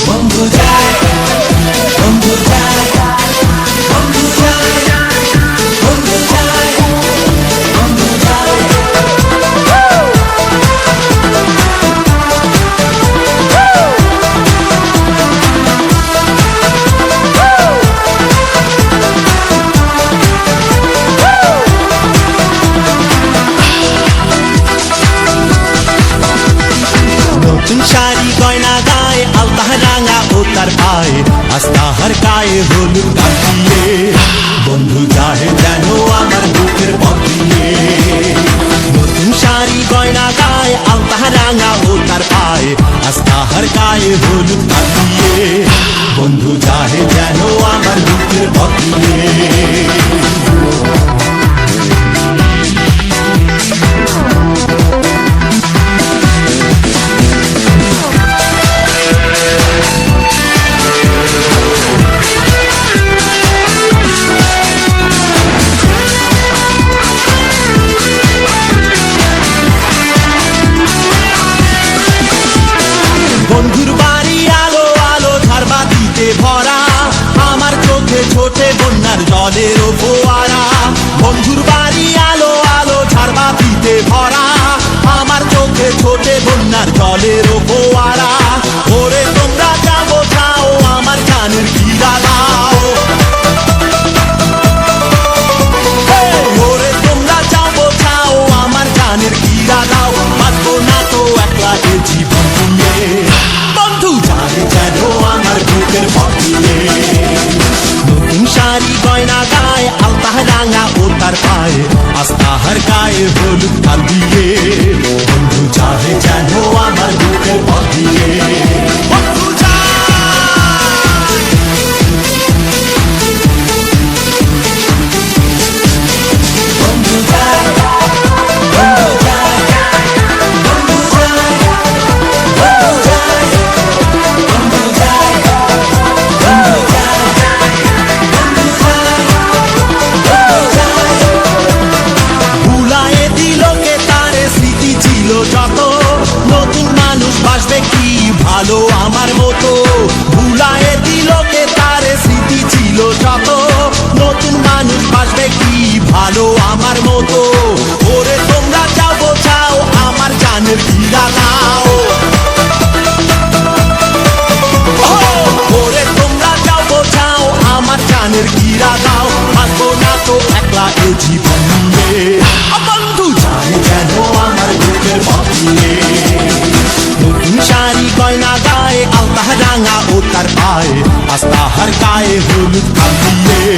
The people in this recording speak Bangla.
বন্ধু যায় বন্ধু যায় বন্ধু যায় বন্ধু যায় বন্ধু যায় নতুন শাড়ি গয়না গায়ে আলতা রাঙা ও তার পায়ে আস্তা হার গায়ে হলুদ কাটিয়ে বন্ধু যায় যেন আমার বুকের পথ দিয়ে নতুন শাড়ি গয়না গায়ে আলতা রাঙা ও তার পায়ে আস্তা হার গায়ে হলুদ কাটিয়ে বন্ধু যায় যেন আমার বুকের পথ দিয়ে বন্ধুর বাড়ি আলো আলো ঝাড়বাতিতে ভরা আমার চোখে ছোটে বন্যার জলের ফোয়ারা বন্ধুর বাড়ি আলো আলো ঝাড়বাতিতে ভরা আমার চোখে ছোটে বন্যার জলের ফোয়ারা ওরে তোমরা যাবো যাও আমার কানের কিরা দাও ওরে তোমরা যাবো যাও আমার কানের কিরা দাও বাঁচবো না তো একলা এ জীবন নিয়ে বন্ধু যায় যেন আমার বুকের পথ দিয়ে নতুন শাড়ি গয়না গায়ে আলতা রাঙা ও তার পায়ে আস্তা হার গায়ে হলুদ কাল দিয়ে বন্ধু যায় যেন আমার বুকের পথ দিয়ে বন্ধু বন্ধু যায় বন্ধু যায় বন্ধু যায় বন্ধু যায় বন্ধু যায় বন্ধু যায় বন্ধু যায় বন্ধু যায় ভুলায়ে দিল কে তারে স্মৃতি ছিল যত নতুন মানুষ বাসবে কি ভালো আমার মতো ভুলায়ে দিল কে তারে স্মৃতি ছিল যত নতুন মানুষ বাসবে কি ভালো আমার মতো ওরে তোমরা যাবো যাও আমার জানের ঘিরা নাও ওরে তোমরা যাবো যাও আমার জানের ঘিরা দাও আসবো না তো একলা এ জীবন নিয়ে বন্ধু যায় যেন আমার বুকের পথ দিয়ে নতুন শাড়ি গয়না গায়ে আলতা রাঙা ও তার পায়ে আস্তা হার গায়ে হলুদ কাল দিয়ে